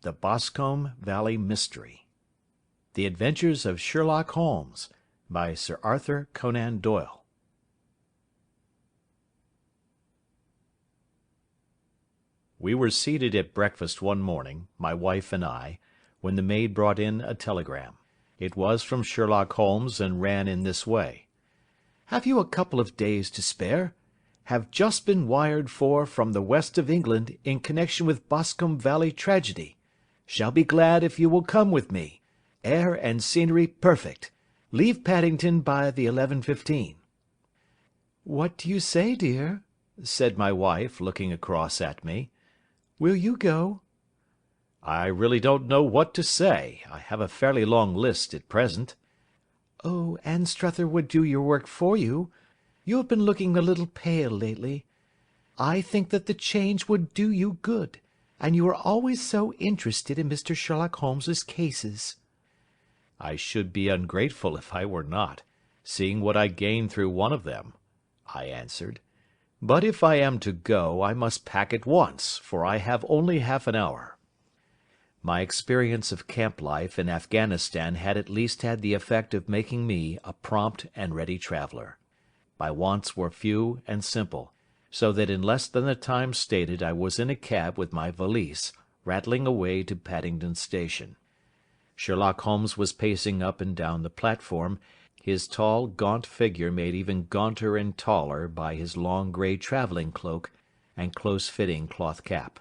The Boscombe Valley Mystery. The Adventures of Sherlock Holmes, by Sir Arthur Conan Doyle. We were seated at breakfast one morning, my wife and I, when the maid brought in a telegram. It was from Sherlock Holmes, and ran in this way: "Have you a couple of days to spare? Have just been wired for from the west of England in connection with Boscombe Valley tragedy. Shall be glad if you will come with me. Air and scenery perfect. Leave Paddington by the 11:15. "What do you say, dear?" said my wife, looking across at me. "Will you go?" "I really don't know what to say. I have a fairly long list at present." "Oh, Anstruther would do your work for you. You have been looking a little pale lately. I think that the change would do you good, and you are always so interested in Mr. Sherlock Holmes's cases." "I should be ungrateful if I were not, seeing what I gained through one of them," I answered. "But if I am to go, I must pack at once, for I have only half an hour." My experience of camp life in Afghanistan had at least had the effect of making me a prompt and ready traveller. My wants were few and simple, so that in less than the time stated I was in a cab with my valise, rattling away to Paddington Station. Sherlock Holmes was pacing up and down the platform, his tall, gaunt figure made even gaunter and taller by his long grey travelling cloak and close-fitting cloth cap.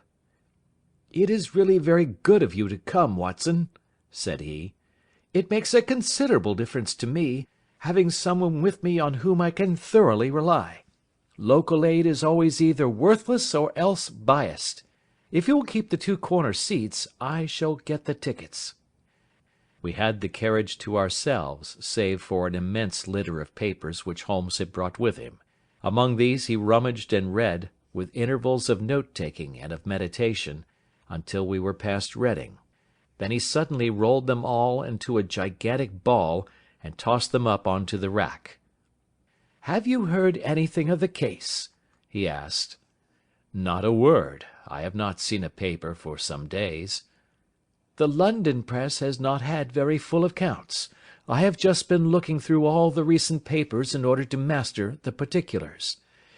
"It is really very good of you to come, Watson," said he. "It makes a considerable difference to me, having someone with me on whom I can thoroughly rely. Local aid is always either worthless or else biased. If you will keep the two corner seats, I shall get the tickets." We had the carriage to ourselves, save for an immense litter of papers which Holmes had brought with him. Among these he rummaged and read, with intervals of note-taking and of meditation, until we were past Reading. Then he suddenly rolled them all into a gigantic ball, and tossed them up on to the rack. "Have you heard anything of the case?" he asked. "Not a word. I have not seen a paper for some days." "The London press has not had very full accounts. I have just been looking through all the recent papers in order to master the particulars.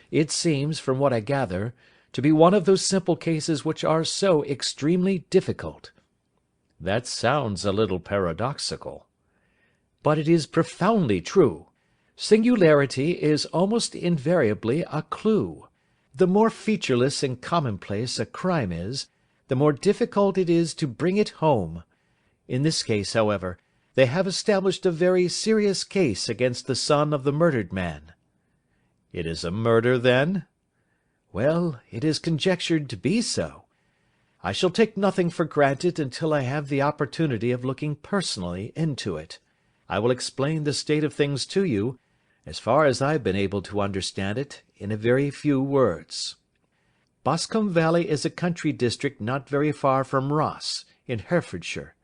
It seems, from what I gather, to be one of those simple cases which are so extremely difficult." "That sounds a little paradoxical." "But it is profoundly true. Singularity is almost invariably a clue. The more featureless and commonplace a crime is, the more difficult it is to bring it home. In this case, however, they have established a very serious case against the son of the murdered man." "It is a murder, then?" "Well, it is conjectured to be so. I shall take nothing for granted until I have the opportunity of looking personally into it. I will explain the state of things to you, as far as I have been able to understand it, in a very few words. Boscombe Valley is a country district not very far from Ross, in Herefordshire.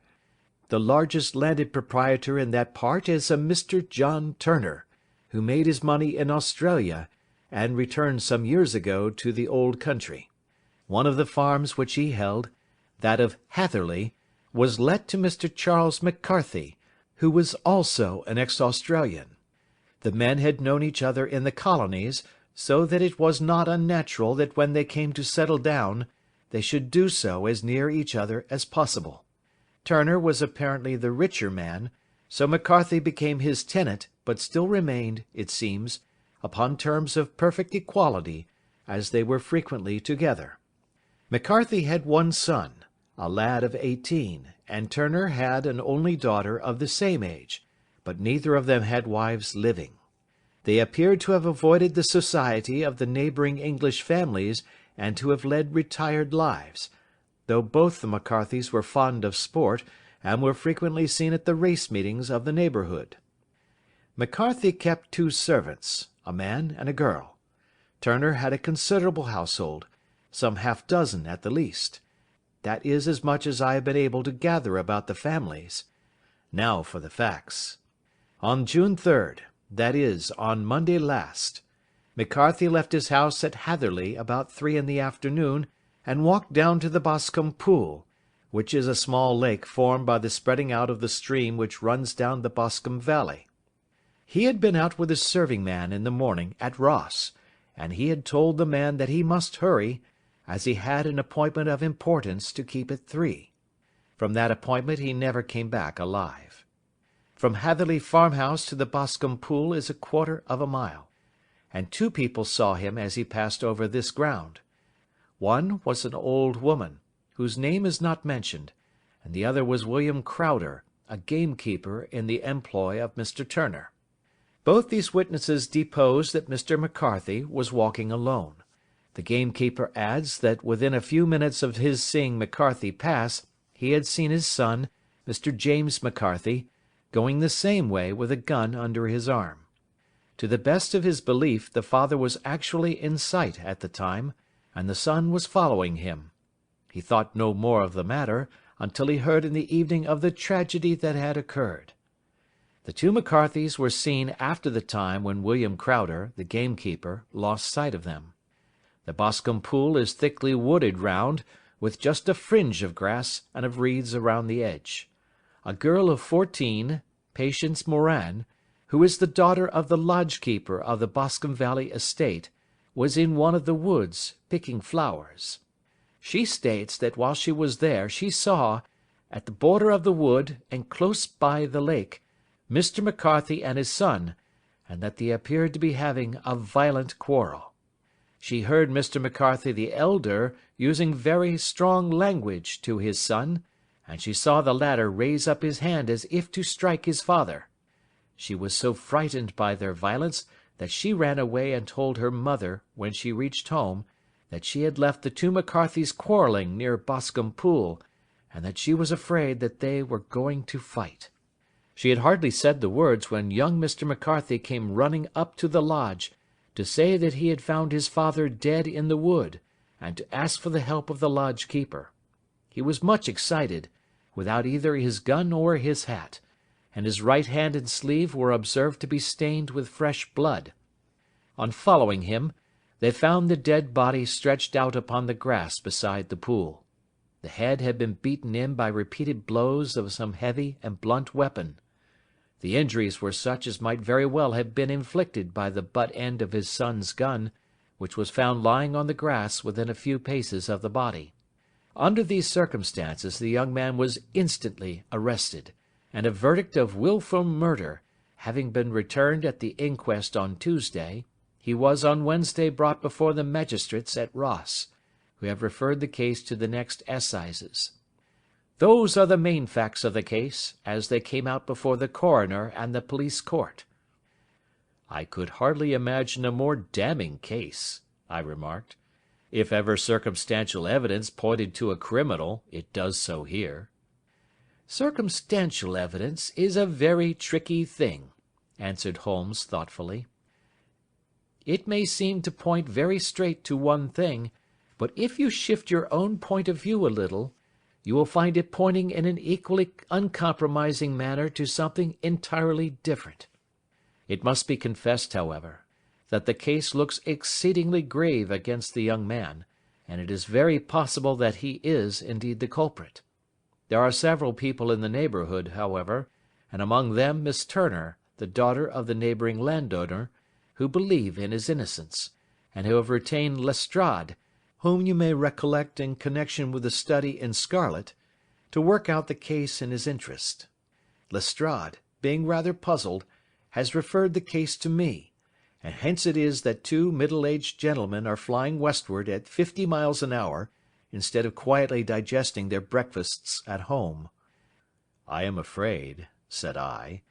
The largest landed proprietor in that part is a Mr. John Turner, who made his money in Australia, and returned some years ago to the old country. One of the farms which he held, that of Hatherley, was let to Mr. Charles McCarthy, who was also an ex-Australian. The men had known each other in the colonies, so that it was not unnatural that when they came to settle down, they should do so as near each other as possible. Turner was apparently the richer man, so McCarthy became his tenant, but still remained, it seems, upon terms of perfect equality, as they were frequently together. McCarthy had one son, a lad of 18, and Turner had an only daughter of the same age, but neither of them had wives living. They appeared to have avoided the society of the neighbouring English families, and to have led retired lives, though both the McCarthys were fond of sport, and were frequently seen at the race meetings of the neighbourhood. McCarthy kept two servants, a man and a girl. Turner had a considerable household, some half-dozen at the least. That is as much as I have been able to gather about the families. Now for the facts. On June 3rd, that is, on Monday last, McCarthy left his house at Hatherley about 3 in the afternoon, and walked down to the Boscombe Pool, which is a small lake formed by the spreading out of the stream which runs down the Boscombe Valley. He had been out with his serving man in the morning at Ross, and he had told the man that he must hurry, as he had an appointment of importance to keep at 3. From that appointment he never came back alive. From Hatherley Farmhouse to the Boscombe Pool is 1/4 of a mile, and 2 people saw him as he passed over this ground. One was an old woman, whose name is not mentioned, and the other was William Crowder, a gamekeeper in the employ of Mr. Turner. Both these witnesses depose that Mr. McCarthy was walking alone. The gamekeeper adds that within a few minutes of his seeing McCarthy pass, he had seen his son, Mr. James McCarthy, going the same way with a gun under his arm. To the best of his belief, the father was actually in sight at the time, and the son was following him. He thought no more of the matter until he heard in the evening of the tragedy that had occurred. The 2 McCarthys were seen after the time when William Crowder, the gamekeeper, lost sight of them. The Boscombe Pool is thickly wooded round, with just a fringe of grass and of reeds around the edge. A girl of 14, Patience Moran, who is the daughter of the lodge-keeper of the Boscombe Valley estate, was in one of the woods, picking flowers. She states that while she was there she saw, at the border of the wood and close by the lake, Mr. McCarthy and his son, and that they appeared to be having a violent quarrel. She heard Mr. McCarthy the elder using very strong language to his son, and she saw the latter raise up his hand as if to strike his father. She was so frightened by their violence that she ran away and told her mother, when she reached home, that she had left the 2 McCarthys quarrelling near Boscombe Pool, and that she was afraid that they were going to fight. She had hardly said the words when young Mr. McCarthy came running up to the lodge, to say that he had found his father dead in the wood, and to ask for the help of the lodge-keeper. He was much excited, without either his gun or his hat, and his right hand and sleeve were observed to be stained with fresh blood. On following him, they found the dead body stretched out upon the grass beside the pool. The head had been beaten in by repeated blows of some heavy and blunt weapon. The injuries were such as might very well have been inflicted by the butt end of his son's gun, which was found lying on the grass within a few paces of the body. Under these circumstances the young man was instantly arrested, and a verdict of wilful murder having been returned at the inquest on Tuesday, he was on Wednesday brought before the magistrates at Ross, who have referred the case to the next assizes. Those are the main facts of the case, as they came out before the coroner and the police court. "I could hardly imagine a more damning case," I remarked. "If ever circumstantial evidence pointed to a criminal, it does so here." "Circumstantial evidence is a very tricky thing," answered Holmes thoughtfully. "It may seem to point very straight to one thing, but if you shift your own point of view a little, you will find it pointing in an equally uncompromising manner to something entirely different. It must be confessed, however, that the case looks exceedingly grave against the young man, and it is very possible that he is indeed the culprit. There are several people in the neighbourhood, however, and among them Miss Turner, the daughter of the neighbouring landowner, who believe in his innocence, and who have retained Lestrade, whom you may recollect in connection with the study in scarlet, to work out the case in his interest. Lestrade, being rather puzzled, has referred the case to me, and hence it is that 2 middle-aged gentlemen are flying westward at 50 miles an hour, instead of quietly digesting their breakfasts at home. "I am afraid," said I,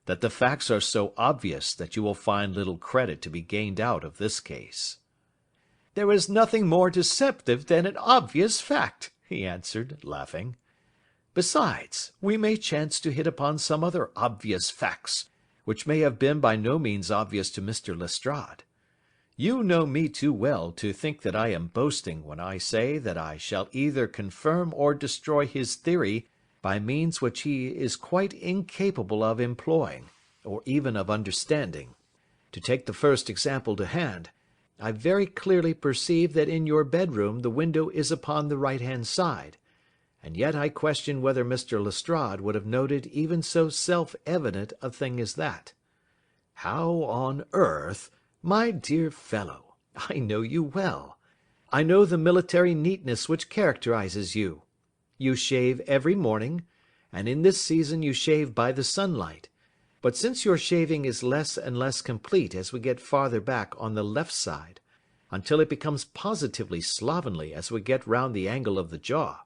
"that the facts are so obvious that you will find little credit to be gained out of this case." "There is nothing more deceptive than an obvious fact," he answered, laughing. "Besides, we may chance to hit upon some other obvious facts, which may have been by no means obvious to Mr. Lestrade. You know me too well to think that I am boasting when I say that I shall either confirm or destroy his theory by means which he is quite incapable of employing, or even of understanding. To take the first example to hand, I very clearly perceive that in your bedroom the window is upon the right-hand side, and yet I question whether Mr. Lestrade would have noted even so self-evident a thing as that. How on earth— My dear fellow, I know you well. I know the military neatness which characterizes you. You shave every morning, and in this season you shave by the sunlight. But since your shaving is less and less complete as we get farther back on the left side, until it becomes positively slovenly as we get round the angle of the jaw,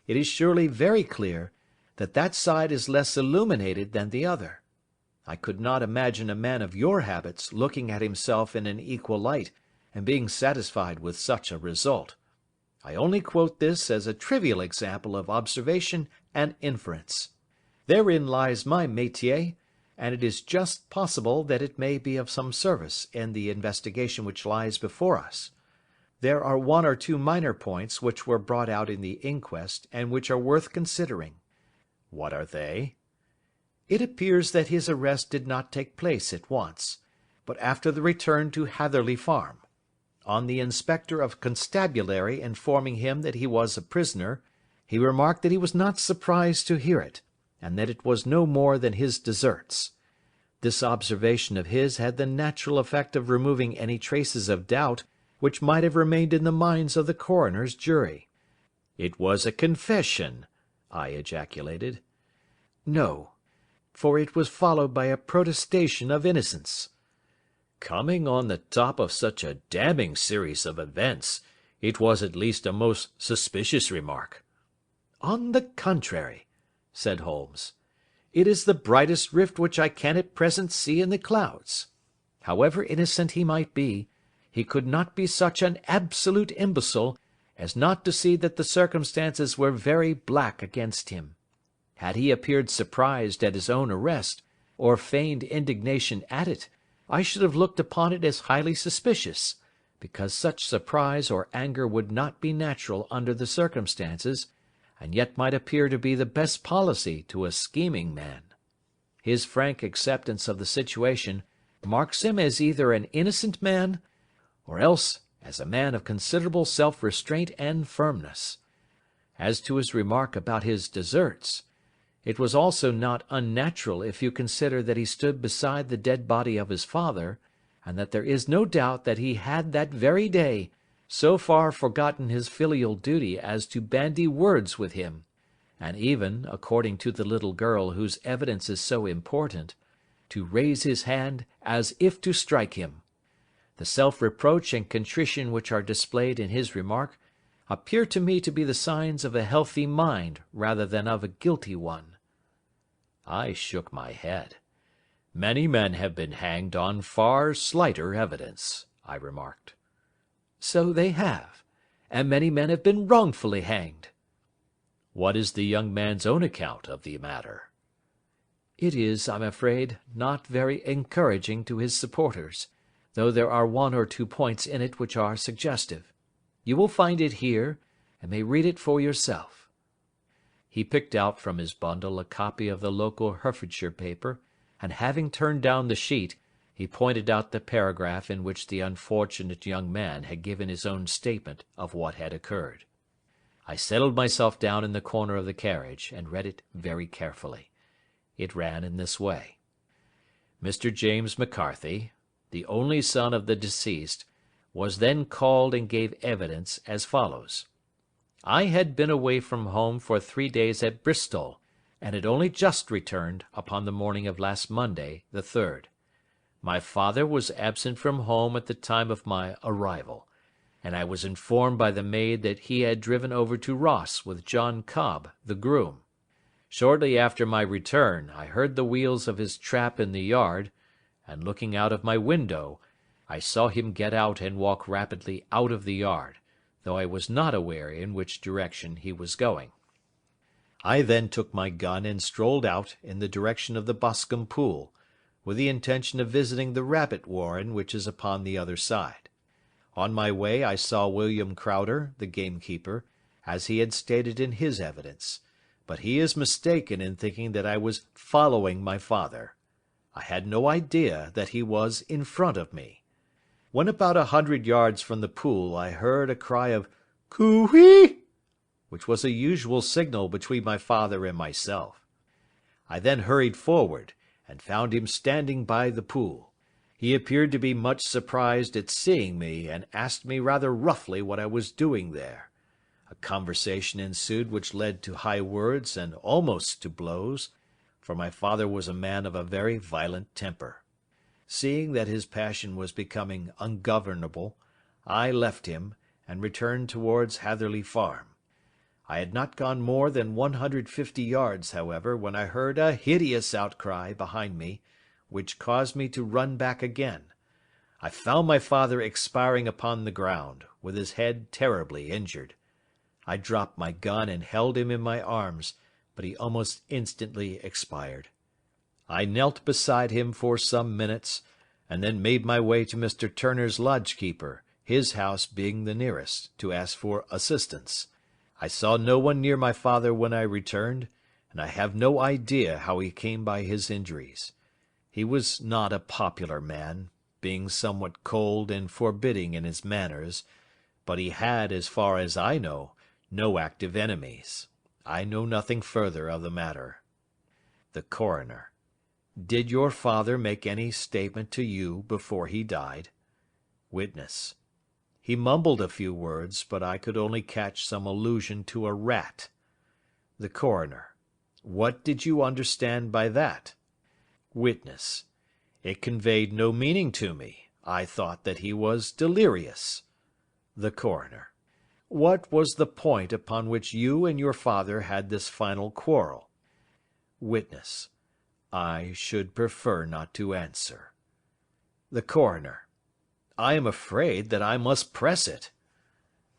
it is surely very clear that that side is less illuminated than the other. I could not imagine a man of your habits looking at himself in an equal light and being satisfied with such a result. I only quote this as a trivial example of observation and inference. Therein lies my métier, and it is just possible that it may be of some service in the investigation which lies before us. There are one or two minor points which were brought out in the inquest and which are worth considering. What are they? It appears that his arrest did not take place at once, but after the return to Hatherley Farm. On the inspector of constabulary informing him that he was a prisoner, he remarked that he was not surprised to hear it, and that it was no more than his deserts. This observation of his had the natural effect of removing any traces of doubt which might have remained in the minds of the coroner's jury. "It was a confession," I ejaculated. "No, for it was followed by a protestation of innocence." "Coming on the top of such a damning series of events, it was at least a most suspicious remark." "On the contrary," said Holmes, "it is the brightest rift which I can at present see in the clouds. However innocent he might be, he could not be such an absolute imbecile as not to see that the circumstances were very black against him. Had he appeared surprised at his own arrest, or feigned indignation at it, I should have looked upon it as highly suspicious, because such surprise or anger would not be natural under the circumstances, and yet might appear to be the best policy to a scheming man. His frank acceptance of the situation marks him as either an innocent man, or else as a man of considerable self-restraint and firmness. As to his remark about his deserts, it was also not unnatural if you consider that he stood beside the dead body of his father, and that there is no doubt that he had that very day so far forgotten his filial duty as to bandy words with him, and even, according to the little girl whose evidence is so important, to raise his hand as if to strike him. The self-reproach and contrition which are displayed in his remark appear to me to be the signs of a healthy mind rather than of a guilty one." I shook my head. "Many men have been hanged on far slighter evidence," I remarked. "So they have, and many men have been wrongfully hanged." "What is the young man's own account of the matter?" "It is, I'm afraid, not very encouraging to his supporters, though there are one or two points in it which are suggestive. You will find it here, and may read it for yourself." He picked out from his bundle a copy of the local Herefordshire paper, and having turned down the sheet, he pointed out the paragraph in which the unfortunate young man had given his own statement of what had occurred. I settled myself down in the corner of the carriage, and read it very carefully. It ran in this way: Mr. James McCarthy, the only son of the deceased, was then called and gave evidence as follows: I had been away from home for 3 days at Bristol, and had only just returned upon the morning of last Monday, the 3rd. My father was absent from home at the time of my arrival, and I was informed by the maid that he had driven over to Ross with John Cobb, the groom. Shortly after my return I heard the wheels of his trap in the yard, and looking out of my window, I saw him get out and walk rapidly out of the yard, though I was not aware in which direction he was going. I then took my gun and strolled out in the direction of the Boscombe Pool, with the intention of visiting the rabbit warren which is upon the other side. On my way I saw William Crowder, the gamekeeper, as he had stated in his evidence, but he is mistaken in thinking that I was following my father. I had no idea that he was in front of me. When about 100 yards from the pool I heard a cry of "Coo-ee!" which was a usual signal between my father and myself. I then hurried forward, and found him standing by the pool. He appeared to be much surprised at seeing me, and asked me rather roughly what I was doing there. A conversation ensued which led to high words and almost to blows, for my father was a man of a very violent temper. Seeing that his passion was becoming ungovernable, I left him, and returned towards Hatherley Farm. I had not gone more than 150 yards, however, when I heard a hideous outcry behind me, which caused me to run back again. I found my father expiring upon the ground, with his head terribly injured. I dropped my gun and held him in my arms, but he almost instantly expired. I knelt beside him for some minutes, and then made my way to Mr. Turner's lodge-keeper, his house being the nearest, to ask for assistance. I saw no one near my father when I returned, and I have no idea how he came by his injuries. He was not a popular man, being somewhat cold and forbidding in his manners, but he had, as far as I know, no active enemies. I know nothing further of the matter. The Coroner: Did your father make any statement to you before he died? Witness: He mumbled a few words, but I could only catch some allusion to a rat. The Coroner: What did you understand by that? Witness: It conveyed no meaning to me. I thought that he was delirious. The Coroner: What was the point upon which you and your father had this final quarrel? Witness: I should prefer not to answer. The Coroner: I am afraid that I must press it.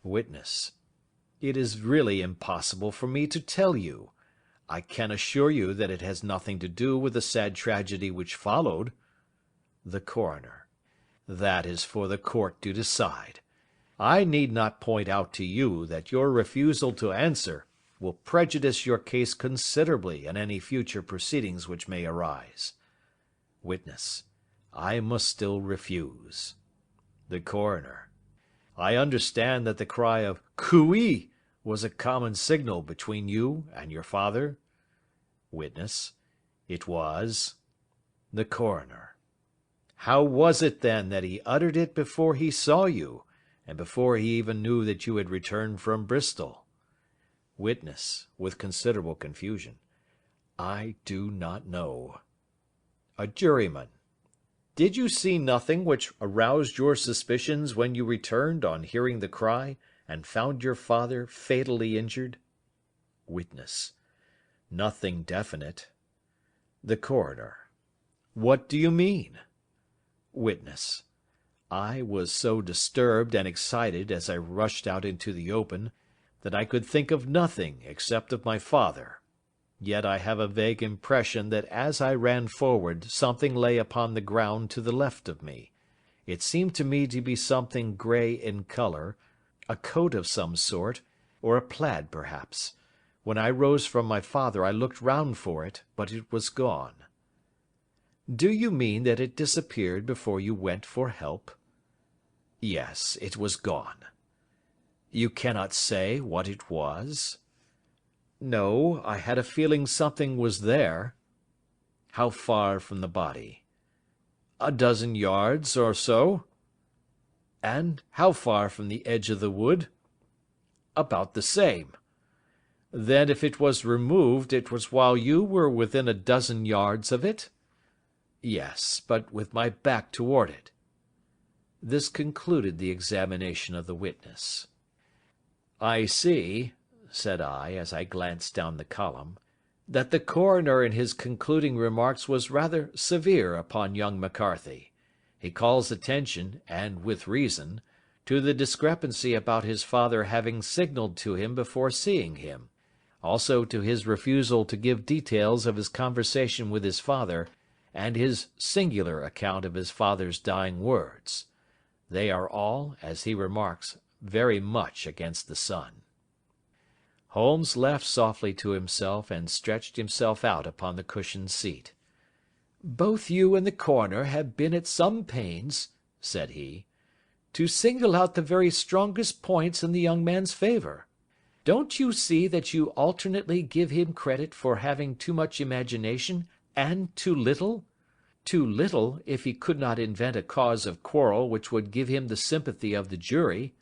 Witness: It is really impossible for me to tell you. I can assure you that it has nothing to do with the sad tragedy which followed. The Coroner: That is for the court to decide. I need not point out to you that your refusal to answer will prejudice your case considerably in any future proceedings which may arise. Witness: I must still refuse. The Coroner: I understand that the cry of "Cooee" was a common signal between you and your father? Witness: It was. The Coroner: How was it, then, that he uttered it before he saw you, and before he even knew that you had returned from Bristol? Witness, with considerable confusion: I do not know. A juryman: Did you see nothing which aroused your suspicions when you returned on hearing the cry, and found your father fatally injured? Witness: Nothing definite. The Coroner: What do you mean? Witness: I was so disturbed and excited as I rushed out into the open, that I could think of nothing except of my father. Yet I have a vague impression that as I ran forward something lay upon the ground to the left of me. It seemed to me to be something grey in colour, a coat of some sort, or a plaid perhaps. When I rose from my father I looked round for it, but it was gone. Do you mean that it disappeared before you went for help? Yes, it was gone. You cannot say what it was? No, I had a feeling something was there. How far from the body? A dozen yards or so. And how far from the edge of the wood? About the same. Then if it was removed, it was while you were within a dozen yards of it? Yes, but with my back toward it. This concluded the examination of the witness. I see, said I, as I glanced down the column, that the coroner in his concluding remarks was rather severe upon young McCarthy. He calls attention, and with reason, to the discrepancy about his father having signalled to him before seeing him, also to his refusal to give details of his conversation with his father, and his singular account of his father's dying words. They are all, as he remarks, very much against the son. Holmes laughed softly to himself and stretched himself out upon the cushioned seat. "Both you and the coroner have been at some pains," said he, "to single out the very strongest points in the young man's favour. Don't you see that you alternately give him credit for having too much imagination and too little? Too little, if he could not invent a cause of quarrel which would give him the sympathy of the jury.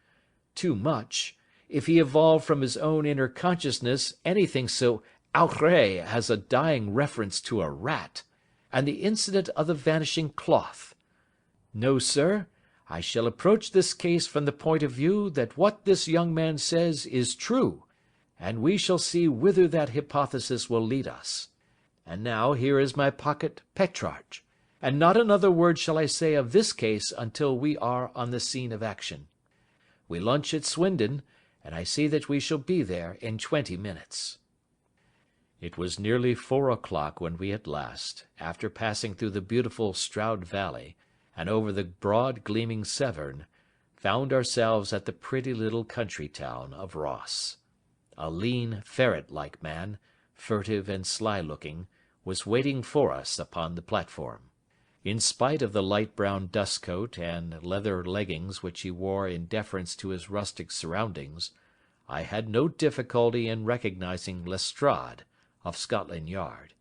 Too much, if he evolved from his own inner consciousness anything so outré as a dying reference to a rat, and the incident of the vanishing cloth. No, sir, I shall approach this case from the point of view that what this young man says is true, and we shall see whither that hypothesis will lead us. And now here is my pocket Petrarch, and not another word shall I say of this case until we are on the scene of action. We lunch at Swindon, and I see that we shall be there in 20 minutes. It was nearly 4 o'clock when we at last, after passing through the beautiful Stroud Valley, and over the broad gleaming Severn, found ourselves at the pretty little country town of Ross. A lean, ferret-like man, furtive and sly-looking, was waiting for us upon the platform. In spite of the light brown dust-coat and leather leggings which he wore in deference to his rustic surroundings, I had no difficulty in recognizing Lestrade, of Scotland Yard.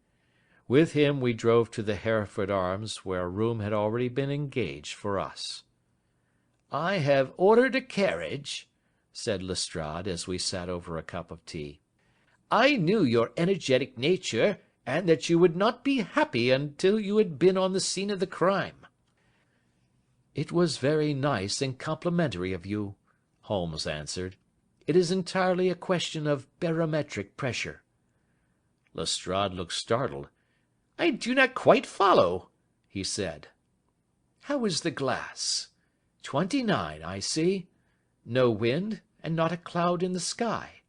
With him we drove to the Hereford Arms, where a room had already been engaged for us. "I have ordered a carriage," said Lestrade, as we sat over a cup of tea. "I knew your energetic nature, and that you would not be happy until you had been on the scene of the crime." "It was very nice and complimentary of you," Holmes answered. "It is entirely a question of barometric pressure." Lestrade looked startled. "I do not quite follow," he said. "How is the glass? 29, I see. No wind, and not a cloud in the sky.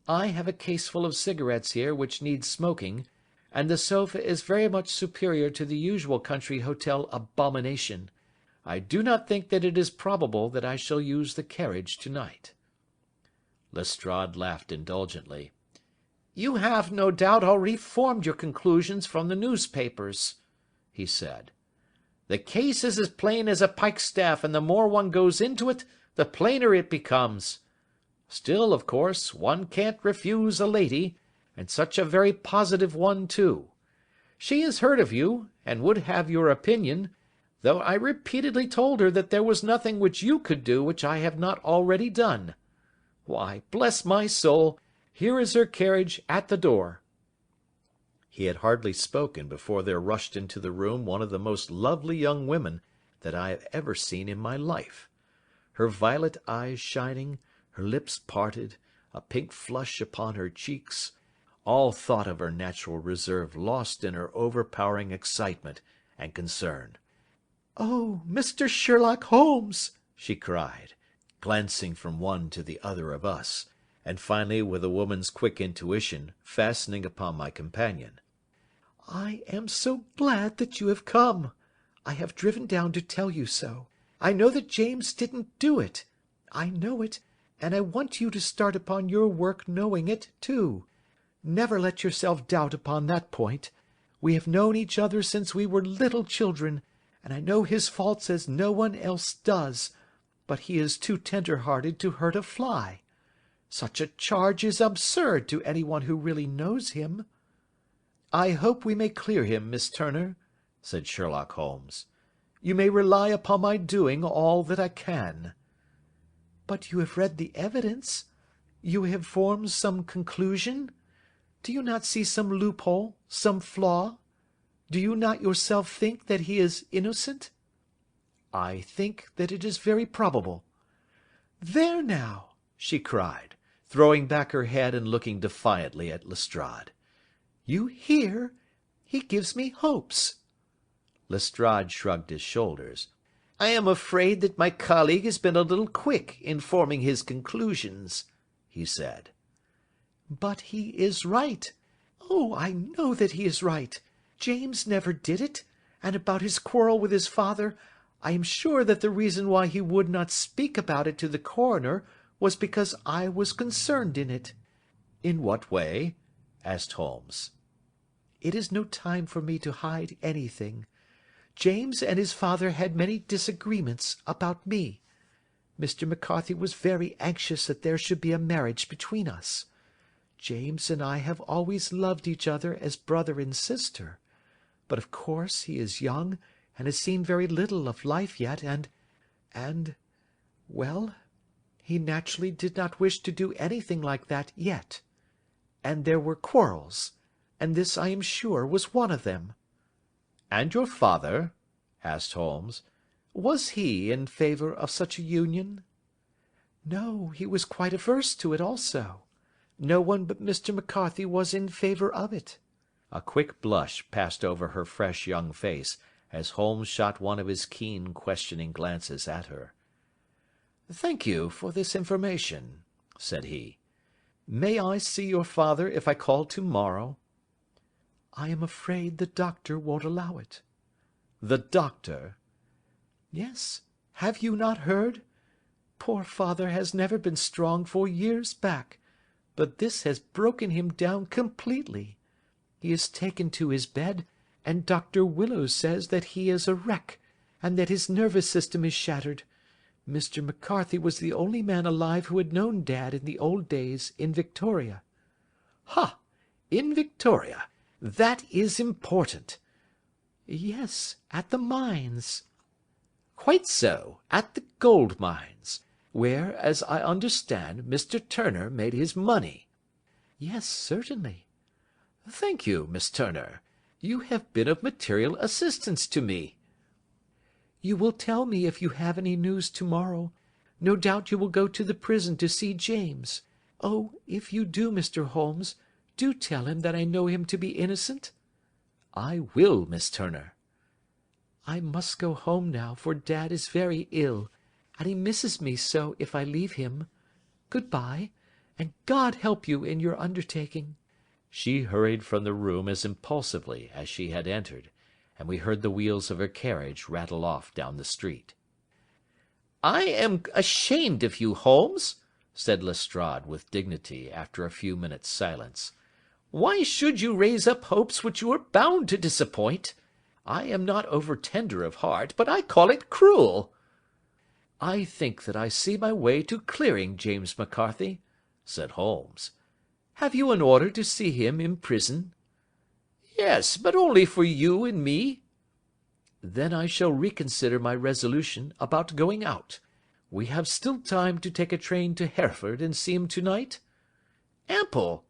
I have a caseful of cigarettes here which need smoking, and the sofa is very much superior to the usual country hotel abomination. I do not think that it is probable that I shall use the carriage to-night." Lestrade laughed indulgently. "You have, no doubt, already formed your conclusions from the newspapers," he said. "The case is as plain as a pikestaff, and the more one goes into it, the plainer it becomes. Still, of course, one can't refuse a lady, and such a very positive one too. She has heard of you, and would have your opinion, though I repeatedly told her that there was nothing which you could do which I have not already done. Why, bless my soul, here is her carriage at the door." He had hardly spoken before there rushed into the room one of the most lovely young women that I have ever seen in my life. Her violet eyes shining, her lips parted, a pink flush upon her cheeks, all thought of her natural reserve lost in her overpowering excitement and concern. "Oh, Mr. Sherlock Holmes!" she cried, glancing from one to the other of us, and finally, with a woman's quick intuition, fastening upon my companion. "I am so glad that you have come. I have driven down to tell you so. I know that James didn't do it. I know it, and I want you to start upon your work knowing it, too. Never let yourself doubt upon that point. We have known each other since we were little children, and I know his faults as no one else does, but he is too tender-hearted to hurt a fly. Such a charge is absurd to anyone who really knows him." "I hope we may clear him, Miss Turner," said Sherlock Holmes. "You may rely upon my doing all that I can." "But you have read the evidence? You have formed some conclusion? Do you not see some loophole, some flaw? Do you not yourself think that he is innocent?" "I think that it is very probable." "There now!" she cried, throwing back her head and looking defiantly at Lestrade. "You hear? He gives me hopes." Lestrade shrugged his shoulders. "I am afraid that my colleague has been a little quick in forming his conclusions," he said. "But he is right. Oh, I know that he is right. James never did it, and about his quarrel with his father, I am sure that the reason why he would not speak about it to the coroner was because I was concerned in it." "In what way?" asked Holmes. "It is no time for me to hide anything. James and his father had many disagreements about me. Mr. McCarthy was very anxious that there should be a marriage between us. James and I have always loved each other as brother and sister, but of course he is young and has seen very little of life yet, well, he naturally did not wish to do anything like that yet. And there were quarrels, and this, I am sure, was one of them." "And your father?" asked Holmes. "Was he in favour of such a union?" "No, he was quite averse to it also. No one but Mr. McCarthy was in favour of it." A quick blush passed over her fresh young face as Holmes shot one of his keen, questioning glances at her. "Thank you for this information," said he. "May I see your father if I call to-morrow?" "I am afraid the doctor won't allow it." "The doctor?" "Yes. Have you not heard? Poor father has never been strong for years back, but this has broken him down completely. He is taken to his bed, and Dr. Willows says that he is a wreck, and that his nervous system is shattered. Mr. McCarthy was the only man alive who had known Dad in the old days in Victoria." "Ha! In Victoria! That is important." "Yes, at the mines." "Quite so, at the gold mines, where, as I understand, Mr. Turner made his money." "Yes, certainly." "Thank you, Miss Turner. You have been of material assistance to me." "You will tell me if you have any news to-morrow. No doubt you will go to the prison to see James. Oh, if you do, Mr. Holmes, do tell him that I know him to be innocent." "I will, Miss Turner." "I must go home now, for Dad is very ill, and he misses me so if I leave him. Good-bye, and God help you in your undertaking." She hurried from the room as impulsively as she had entered, and we heard the wheels of her carriage rattle off down the street. "I am ashamed of you, Holmes," said Lestrade with dignity after a few minutes' silence. "Why should you raise up hopes which you are bound to disappoint? I am not over-tender of heart, but I call it cruel." "I think that I see my way to clearing James McCarthy," said Holmes. "Have you an order to see him in prison?" "Yes, but only for you and me." "Then I shall reconsider my resolution about going out. We have still time to take a train to Hereford and see him to-night?" "Ample."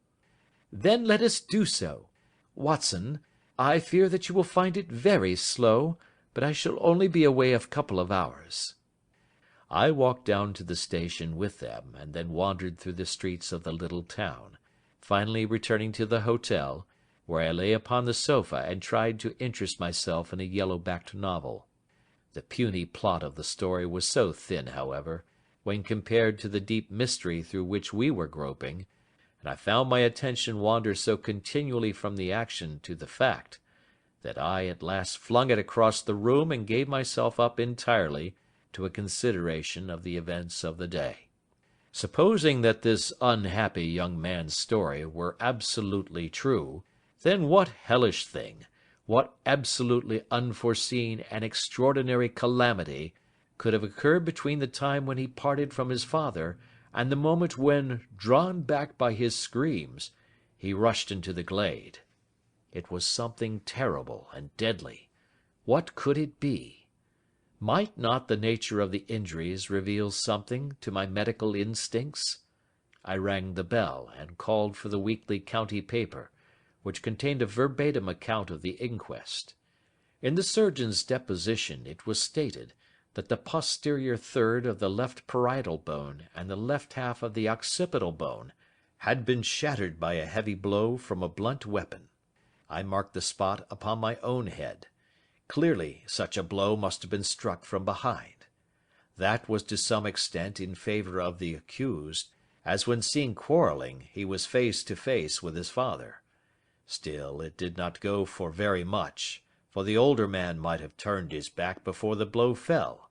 "Then let us do so. Watson, I fear that you will find it very slow, but I shall only be away a couple of hours." I walked down to the station with them, and then wandered through the streets of the little town, finally returning to the hotel, where I lay upon the sofa and tried to interest myself in a yellow-backed novel. The puny plot of the story was so thin, however, when compared to the deep mystery through which we were groping, and I found my attention wander so continually from the action to the fact, that I at last flung it across the room and gave myself up entirely to a consideration of the events of the day. Supposing that this unhappy young man's story were absolutely true, then what hellish thing, what absolutely unforeseen and extraordinary calamity, could have occurred between the time when he parted from his father and the moment when, drawn back by his screams, he rushed into the glade? It was something terrible and deadly. What could it be? Might not the nature of the injuries reveal something to my medical instincts? I rang the bell, and called for the weekly county paper, which contained a verbatim account of the inquest. In the surgeon's deposition it was stated that the posterior third of the left parietal bone and the left half of the occipital bone had been shattered by a heavy blow from a blunt weapon. I marked the spot upon my own head. Clearly such a blow must have been struck from behind. That was to some extent in favour of the accused, as when seen quarrelling he was face to face with his father. Still, it did not go for very much, for the older man might have turned his back before the blow fell.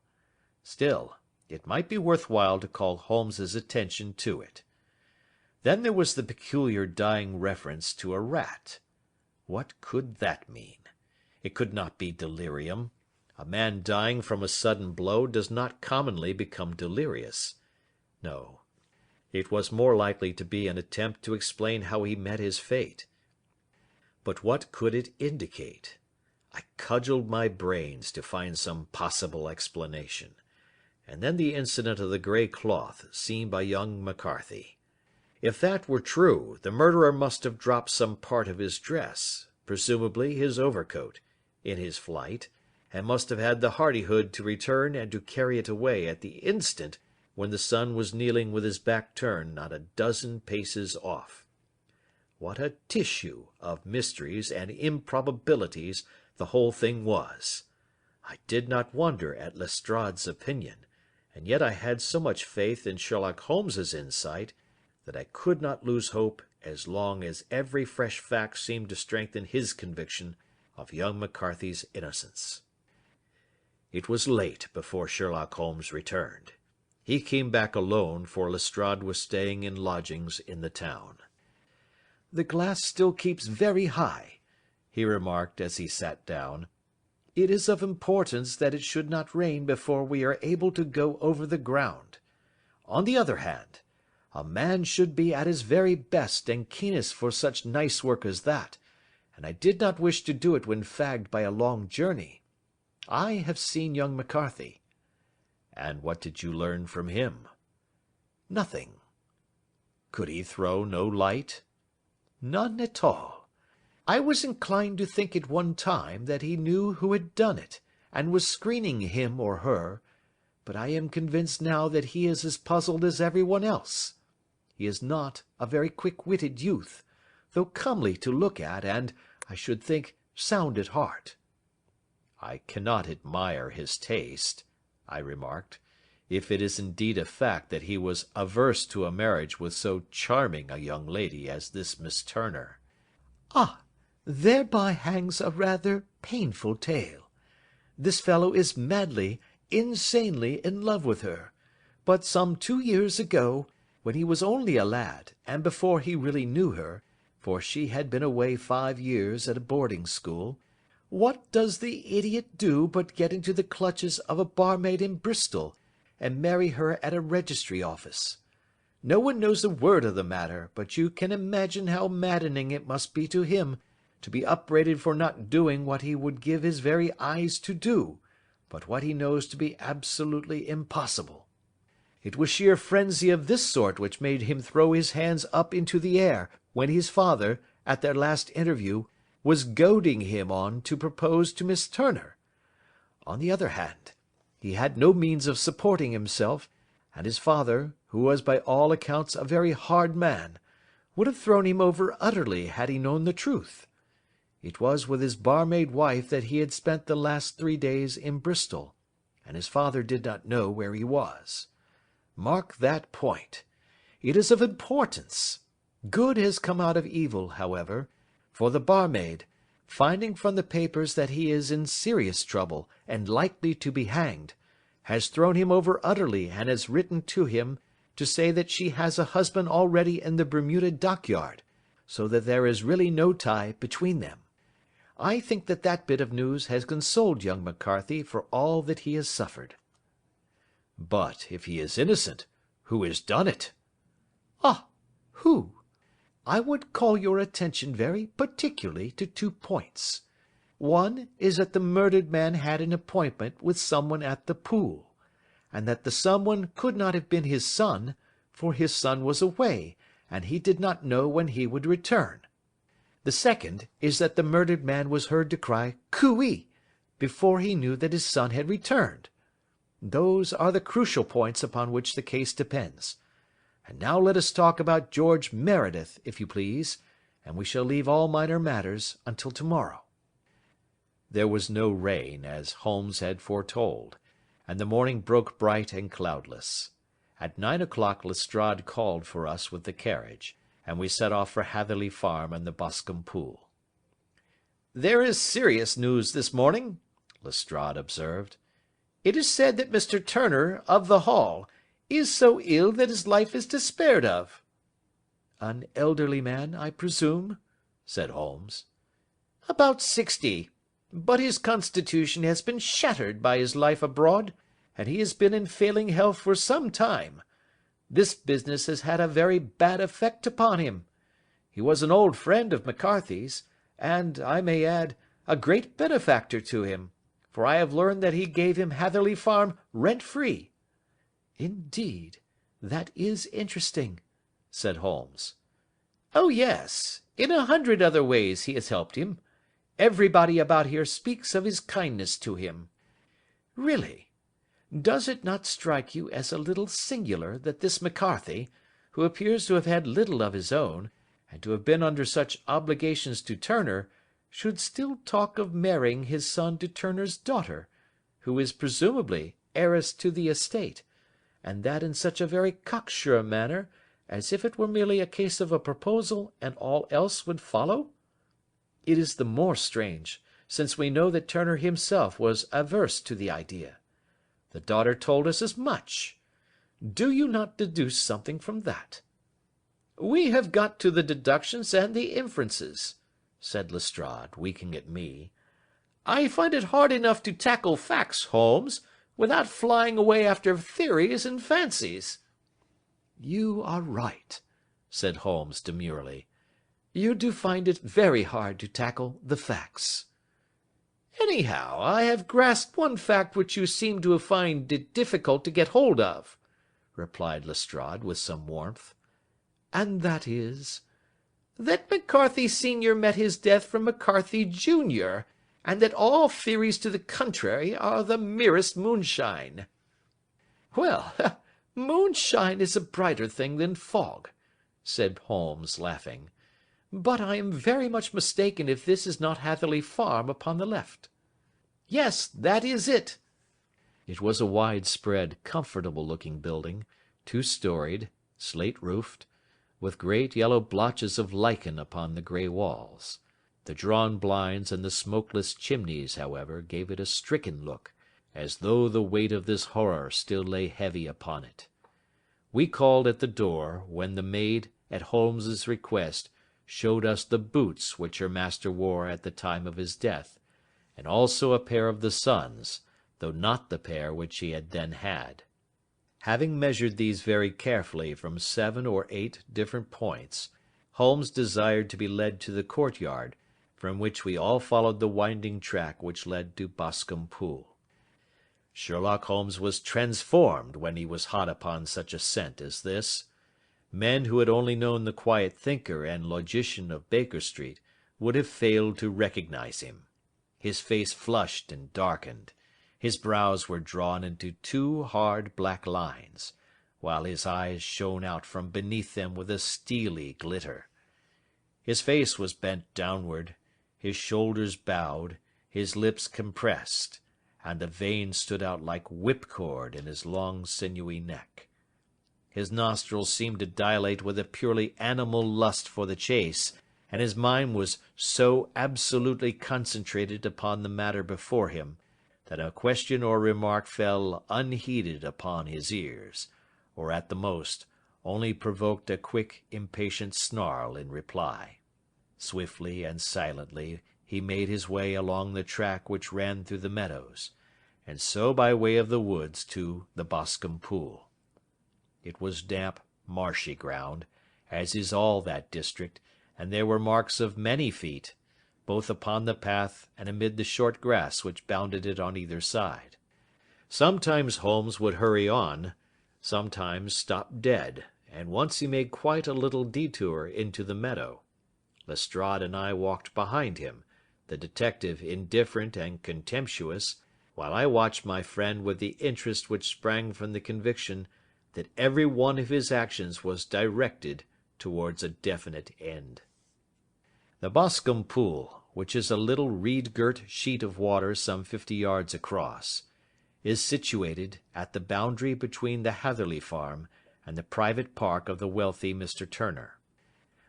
Still, it might be worth while to call Holmes's attention to it. Then there was the peculiar dying reference to a rat. What could that mean? It could not be delirium. A man dying from a sudden blow does not commonly become delirious. No, it was more likely to be an attempt to explain how he met his fate. But what could it indicate? I cudgelled my brains to find some possible explanation. And then the incident of the grey cloth seen by young McCarthy. If that were true, the murderer must have dropped some part of his dress, presumably his overcoat, in his flight, and must have had the hardihood to return and to carry it away at the instant when the son was kneeling with his back turned not a dozen paces off. What a tissue of mysteries and improbabilities the whole thing was! I did not wonder at Lestrade's opinion, and yet I had so much faith in Sherlock Holmes's insight that I could not lose hope as long as every fresh fact seemed to strengthen his conviction of young McCarthy's innocence. It was late before Sherlock Holmes returned. He came back alone, for Lestrade was staying in lodgings in the town. "The glass still keeps very high," he remarked as he sat down. "It is of importance that it should not rain before we are able to go over the ground. On the other hand, a man should be at his very best and keenest for such nice work as that, and I did not wish to do it when fagged by a long journey. I have seen young McCarthy." "And what did you learn from him?" "Nothing." "Could he throw no light?" "None at all. I was inclined to think at one time that he knew who had done it, and was screening him or her, but I am convinced now that he is as puzzled as every one else. He is not a very quick-witted youth, though comely to look at and, I should think, sound at heart." "I cannot admire his taste," I remarked, "if it is indeed a fact that he was averse to a marriage with so charming a young lady as this Miss Turner." "Ah, thereby hangs a rather painful tale. This fellow is madly, insanely in love with her, but some 2 years ago, when he was only a lad, and before he really knew her, for she had been away 5 years at a boarding school, what does the idiot do but get into the clutches of a barmaid in Bristol, and marry her at a registry office? No one knows a word of the matter, but you can imagine how maddening it must be to him to be upbraided for not doing what he would give his very eyes to do, but what he knows to be absolutely impossible. It was sheer frenzy of this sort which made him throw his hands up into the air when his father, at their last interview, was goading him on to propose to Miss Turner. On the other hand, he had no means of supporting himself, and his father, who was by all accounts a very hard man, would have thrown him over utterly had he known the truth. It was with his barmaid wife that he had spent the last 3 days in Bristol, and his father did not know where he was. Mark that point. It is of importance. Good has come out of evil, however, for the barmaid, finding from the papers that he is in serious trouble and likely to be hanged, has thrown him over utterly and has written to him to say that she has a husband already in the Bermuda dockyard, so that there is really no tie between them. I think that that bit of news has consoled young McCarthy for all that he has suffered." "But if he is innocent, who has done it?" "Ah, who? I would call your attention very particularly to 2 points. One is that the murdered man had an appointment with someone at the pool, and that the someone could not have been his son, for his son was away, and he did not know when he would return. The second is that the murdered man was heard to cry "Cooee" before he knew that his son had returned. Those are the crucial points upon which the case depends. And now let us talk about George Meredith, if you please, and we shall leave all minor matters until tomorrow." There was no rain, as Holmes had foretold, and the morning broke bright and cloudless. At 9 o'clock Lestrade called for us with the carriage, and we set off for Hatherley Farm and the Boscombe Pool. "There is serious news this morning," Lestrade observed. "It is said that Mr. Turner, of the Hall, is so ill that his life is despaired of." "An elderly man, I presume?" said Holmes. "About 60. but his constitution has been shattered by his life abroad, and he has been in failing health for some time. This business has had a very bad effect upon him. He was an old friend of McCarthy's, and, I may add, a great benefactor to him, for I have learned that he gave him Hatherley Farm rent-free." "Indeed, that is interesting," said Holmes. "Oh, yes, in 100 other ways he has helped him. Everybody about here speaks of his kindness to him. Really, does it not strike you as a little singular that this McCarthy, who appears to have had little of his own, and to have been under such obligations to Turner, should still talk of marrying his son to Turner's daughter, who is presumably heiress to the estate, and that in such a very cocksure manner, as if it were merely a case of a proposal and all else would follow? It is the more strange, since we know that Turner himself was averse to the idea. The daughter told us as much. Do you not deduce something from that?" "We have got to the deductions and the inferences," said Lestrade, winking at me. "I find it hard enough to tackle facts, Holmes, without flying away after theories and fancies." "You are right," said Holmes demurely. "You do find it very hard to tackle the facts." "Anyhow, I have grasped one fact which you seem to find it difficult to get hold of," replied Lestrade with some warmth. "And that is?" "That McCarthy Senior met his death from McCarthy Junior, and that all theories to the contrary are the merest moonshine." "Well, moonshine is a brighter thing than fog," said Holmes, laughing. "But I am very much mistaken if this is not Hatherley Farm upon the left." "Yes, that is it." It was a wide-spread, comfortable-looking building, two-storied, slate-roofed, with great yellow blotches of lichen upon the grey walls. The drawn blinds and the smokeless chimneys, however, gave it a stricken look, as though the weight of this horror still lay heavy upon it. We called at the door, when the maid, at Holmes's request, showed us the boots which her master wore at the time of his death, and also a pair of the son's, though not the pair which he had then had. Having measured these very carefully from 7 or 8 different points, Holmes desired to be led to the courtyard, from which we all followed the winding track which led to Boscombe Pool. Sherlock Holmes was transformed when he was hot upon such a scent as this. Men who had only known the quiet thinker and logician of Baker Street would have failed to recognize him. His face flushed and darkened. His brows were drawn into 2 hard black lines, while his eyes shone out from beneath them with a steely glitter. His face was bent downward, his shoulders bowed, his lips compressed, and the veins stood out like whipcord in his long sinewy neck. His nostrils seemed to dilate with a purely animal lust for the chase, and his mind was so absolutely concentrated upon the matter before him, that a question or remark fell unheeded upon his ears, or at the most only provoked a quick, impatient snarl in reply. Swiftly and silently he made his way along the track which ran through the meadows, and so by way of the woods to the Boscombe Pool. It was damp, marshy ground, as is all that district, and there were marks of many feet, both upon the path and amid the short grass which bounded it on either side. Sometimes Holmes would hurry on, sometimes stop dead, and once he made quite a little detour into the meadow. Lestrade and I walked behind him, the detective indifferent and contemptuous, while I watched my friend with the interest which sprang from the conviction that every one of his actions was directed towards a definite end. The Boscombe Pool, which is a little reed-girt sheet of water some 50 yards across, is situated at the boundary between the Hatherley Farm and the private park of the wealthy Mr. Turner.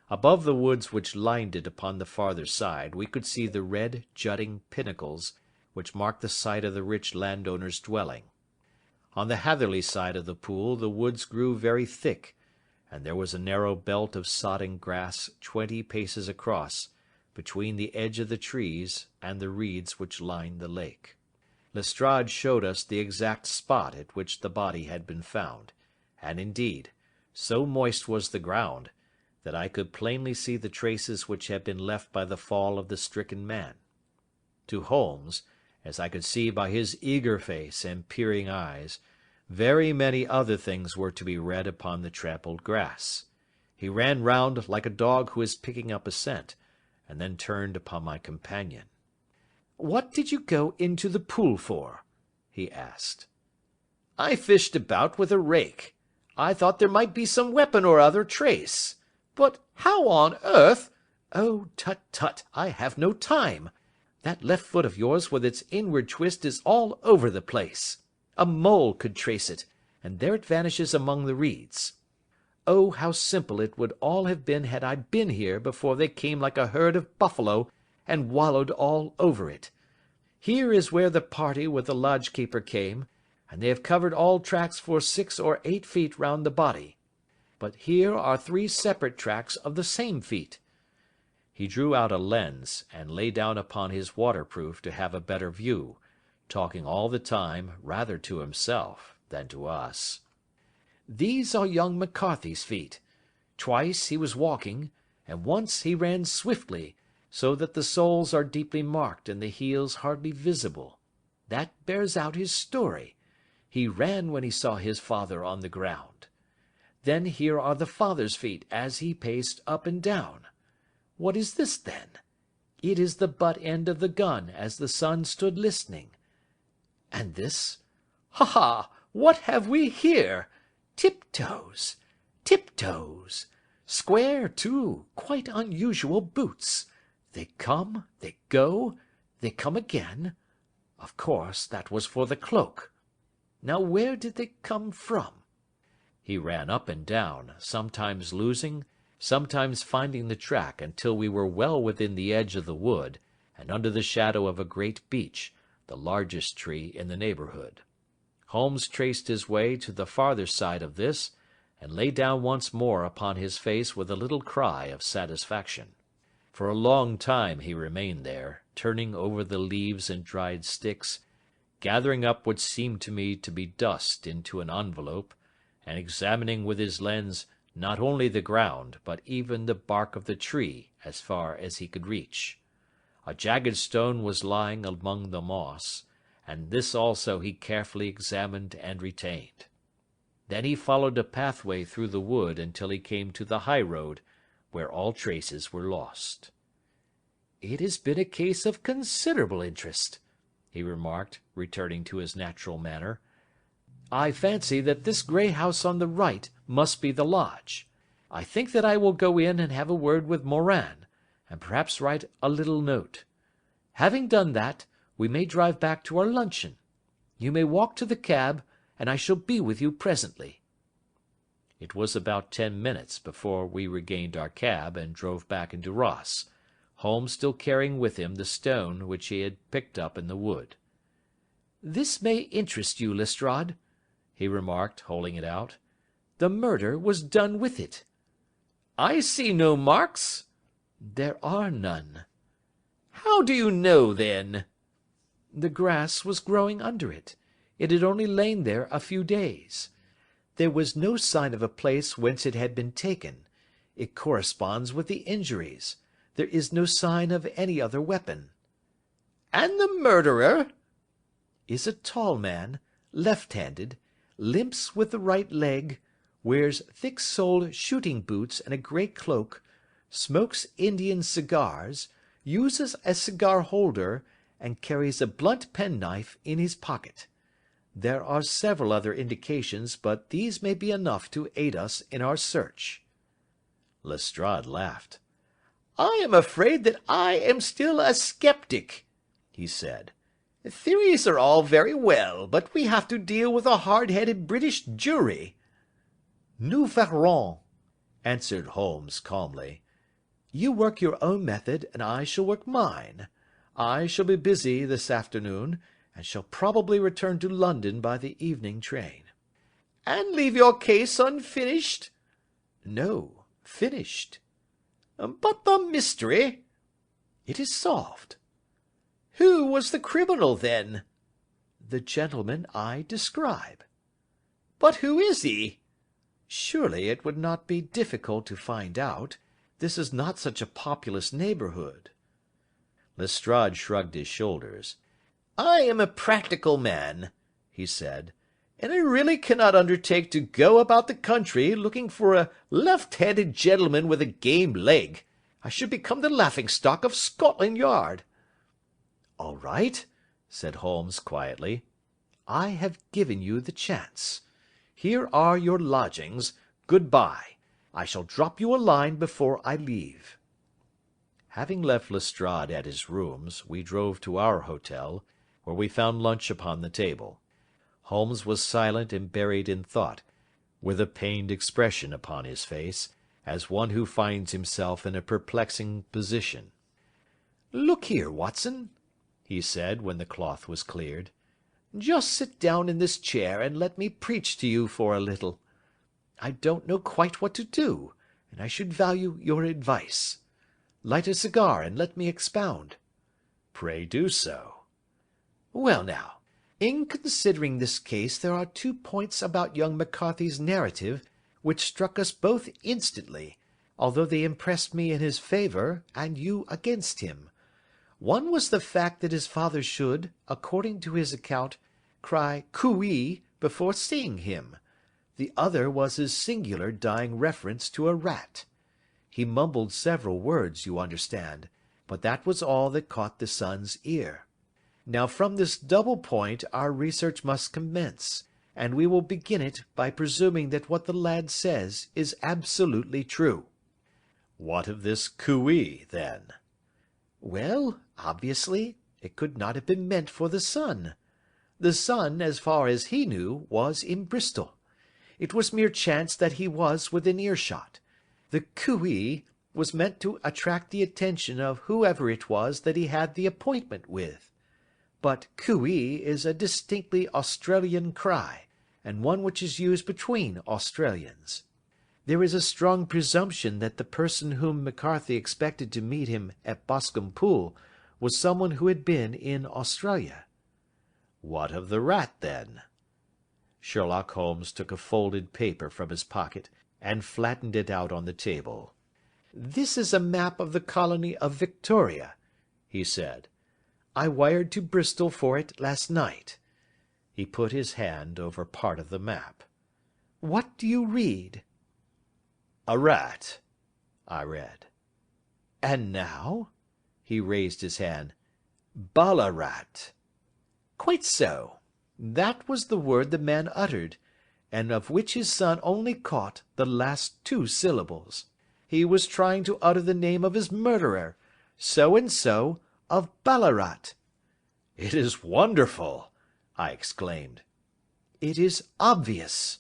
Above the woods which lined it upon the farther side we could see the red jutting pinnacles which marked the site of the rich landowner's dwelling. On the Hatherley side of the pool the woods grew very thick, and there was a narrow belt of sodden grass 20 paces across, between the edge of the trees and the reeds which lined the lake. Lestrade showed us the exact spot at which the body had been found, and indeed, so moist was the ground, that I could plainly see the traces which had been left by the fall of the stricken man. To Holmes, as I could see by his eager face and peering eyes, very many other things were to be read upon the trampled grass. He ran round like a dog who is picking up a scent, and then turned upon my companion. "What did you go into the pool for?" he asked. "I fished about with a rake. I thought there might be some weapon or other trace. But how on earth—" "Oh, tut, tut, I have no time. That left foot of yours with its inward twist is all over the place. A mole could trace it, and there it vanishes among the reeds. Oh, how simple it would all have been had I been here before they came like a herd of buffalo and wallowed all over it. Here is where the party with the lodge-keeper came, and they have covered all tracks for 6 or 8 feet round the body. But here are 3 separate tracks of the same feet." He drew out a lens, and lay down upon his waterproof to have a better view, talking all the time rather to himself than to us. "These are young McCarthy's feet. Twice he was walking, and once he ran swiftly, so that the soles are deeply marked and the heels hardly visible. That bears out his story. He ran when he saw his father on the ground. Then here are the father's feet as he paced up and down. What is this, then? It is the butt end of the gun as the son stood listening. And this? Ha ha! What have we here? Tiptoes! Tiptoes! Square, too, quite unusual boots. They come, they go, they come again. Of course, that was for the cloak. Now where did they come from?" He ran up and down, sometimes losing, sometimes finding the track until we were well within the edge of the wood, and under the shadow of a great beech, the largest tree in the neighbourhood. Holmes traced his way to the farther side of this, and lay down once more upon his face with a little cry of satisfaction. For a long time he remained there, turning over the leaves and dried sticks, gathering up what seemed to me to be dust into an envelope, and examining with his lens not only the ground, but even the bark of the tree as far as he could reach. A jagged stone was lying among the moss, and this also he carefully examined and retained. Then he followed a pathway through the wood until he came to the high road, where all traces were lost. "It has been a case of considerable interest," he remarked, returning to his natural manner. "I fancy that this grey house on the right must be the lodge. I think that I will go in and have a word with Morin, and perhaps write a little note. Having done that, we may drive back to our luncheon. You may walk to the cab, and I shall be with you presently." It was about 10 minutes before we regained our cab and drove back into Ross, Holmes still carrying with him the stone which he had picked up in the wood. "This may interest you, Lestrade," he remarked, holding it out. "The murder was done with it." "I see no marks." "There are none." "How do you know, then?" "The grass was growing under it. It had only lain there a few days. There was no sign of a place whence it had been taken. It corresponds with the injuries. There is no sign of any other weapon." "And the murderer?" "Is a tall man, left-handed, limps with the right leg, wears thick-soled shooting boots and a grey cloak, smokes Indian cigars, uses a cigar-holder, and carries a blunt penknife in his pocket. There are several other indications, but these may be enough to aid us in our search." Lestrade laughed. "I am afraid that I am still a sceptic," he said. "Theories are all very well, but we have to deal with a hard-headed British jury." "Nous verrons," answered Holmes calmly. "You work your own method, and I shall work mine. I shall be busy this afternoon, and shall probably return to London by the evening train." "And leave your case unfinished?" "No, finished." "But the mystery?" It is solved." "Who was the criminal, then?" "The gentleman I describe." "But who is he?" "Surely it would not be difficult to find out. This is not such a populous neighbourhood." Lestrade shrugged his shoulders. "I am a practical man," he said, "and I really cannot undertake to go about the country looking for a left-handed gentleman with a game leg. I should become the laughing-stock of Scotland Yard." "All right," said Holmes quietly. "I have given you the chance. Here are your lodgings. Good-bye. I shall drop you a line before I leave." Having left Lestrade at his rooms, we drove to our hotel, where we found lunch upon the table. Holmes was silent and buried in thought, with a pained expression upon his face, as one who finds himself in a perplexing position. "Look here, Watson," he said, when the cloth was cleared. "Just sit down in this chair and let me preach to you for a little. I don't know quite what to do, and I should value your advice. Light a cigar and let me expound." "Pray do so." "Well now, in considering this case there are 2 points about young McCarthy's narrative which struck us both instantly, although they impressed me in his favour and you against him. One was the fact that his father should, according to his account, cry cooee before seeing him. The other was his singular dying reference to a rat. He mumbled several words, you understand, but that was all that caught the son's ear. Now from this double point our research must commence, and we will begin it by presuming that what the lad says is absolutely true." "What of this cooee, then?" "Well, obviously, it could not have been meant for the son. The son, as far as he knew, was in Bristol. It was mere chance that he was within earshot. The cooee was meant to attract the attention of whoever it was that he had the appointment with. But cooee is a distinctly Australian cry, and one which is used between Australians. There is a strong presumption that the person whom McCarthy expected to meet him at Boscombe Pool was someone who had been in Australia." "What of the rat, then?" Sherlock Holmes took a folded paper from his pocket and flattened it out on the table. "This is a map of the colony of Victoria," he said. "I wired to Bristol for it last night." He put his hand over part of the map. "What do you read?" "A rat," I read. "And now?" He raised his hand. "Ballarat." "Quite so. That was the word the man uttered, and of which his son only caught the last 2 syllables. He was trying to utter the name of his murderer, so-and-so of Ballarat." "It is wonderful!" I exclaimed. "It is obvious.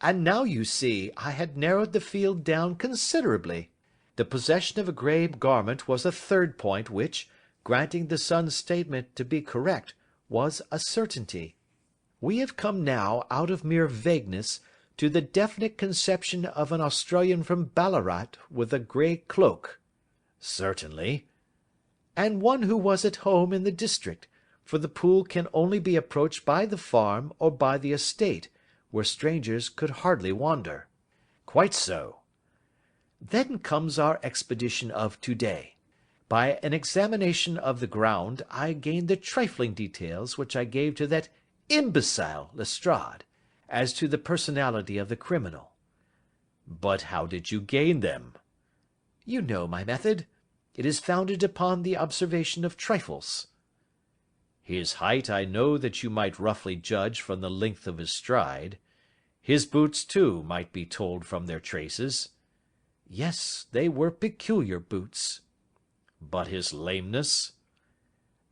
And now you see I had narrowed the field down considerably. The possession of a grey garment was a 3rd point which, granting the son's statement to be correct, was a certainty. We have come now out of mere vagueness to the definite conception of an Australian from Ballarat with a grey cloak." "Certainly." "And one who was at home in the district, for the pool can only be approached by the farm or by the estate, where strangers could hardly wander." "Quite so." "Then comes our expedition of to-day. By an examination of the ground I gained the trifling details which I gave to that imbecile Lestrade, as to the personality of the criminal." "But how did you gain them?" "You know my method. It is founded upon the observation of trifles." "His height I know that you might roughly judge from the length of his stride. His boots, too, might be told from their traces." "Yes, they were peculiar boots." "But his lameness?"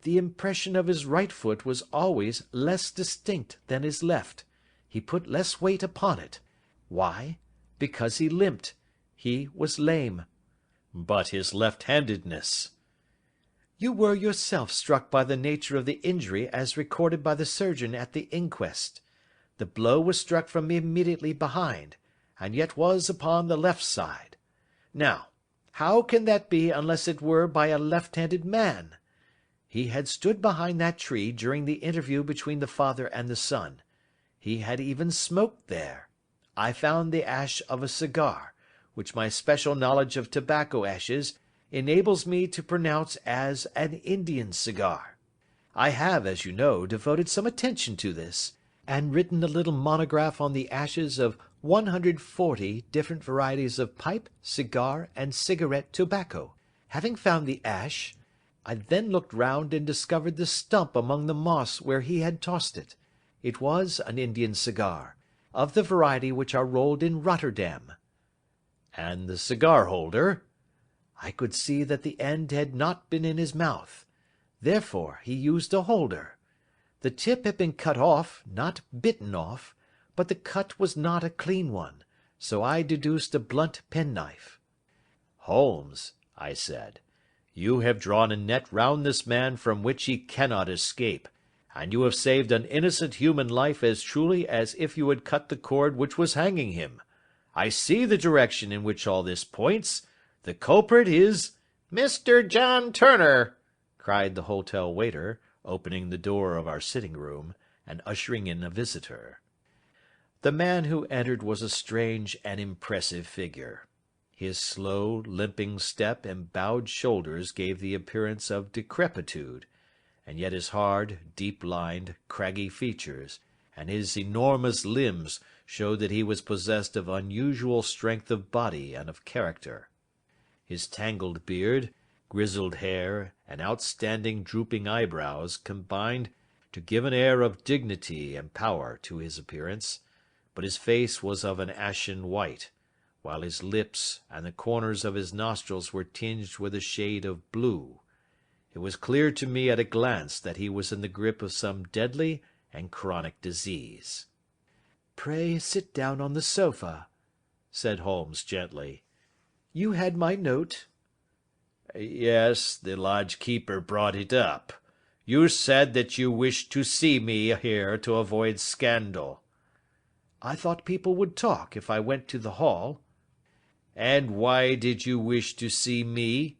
"The impression of his right foot was always less distinct than his left. He put less weight upon it. Why? Because he limped. He was lame." "But his left-handedness?" "You were yourself struck by the nature of the injury as recorded by the surgeon at the inquest. The blow was struck from immediately behind, and yet was upon the left side. Now, How can that be unless it were by a left-handed man? He had stood behind that tree during the interview between the father and the son. He had even smoked there. I found the ash of a cigar, which my special knowledge of tobacco ashes enables me to pronounce as an Indian cigar. I have, as you know, devoted some attention to this, and written a little monograph on the ashes of 140 different varieties of pipe, cigar, and cigarette tobacco. Having found the ash, I then looked round and discovered the stump among the moss where he had tossed it. It was an Indian cigar, of the variety which are rolled in Rotterdam. And the cigar holder? I could see that the end had not been in his mouth. Therefore he used a holder. The tip had been cut off, not bitten off, but the cut was not a clean one, so I deduced a blunt penknife. Holmes, I said, you have drawn a net round this man from which he cannot escape, and you have saved an innocent human life as truly as if you had cut the cord which was hanging him. I see the direction in which all this points. The culprit is Mr. John Turner, cried the hotel waiter, opening the door of our sitting-room, and ushering in a visitor. The man who entered was a strange and impressive figure. His slow, limping step and bowed shoulders gave the appearance of decrepitude, and yet his hard, deep-lined, craggy features, and his enormous limbs showed that he was possessed of unusual strength of body and of character. His tangled beard, grizzled hair, and outstanding drooping eyebrows combined to give an air of dignity and power to his appearance, but his face was of an ashen white, while his lips and the corners of his nostrils were tinged with a shade of blue. It was clear to me at a glance that he was in the grip of some deadly and chronic disease. "Pray sit down on the sofa," said Holmes gently. "You had my note." "Yes, the lodge-keeper brought it up. You said that you wished to see me here to avoid scandal." "I thought people would talk if I went to the hall." "And why did you wish to see me?"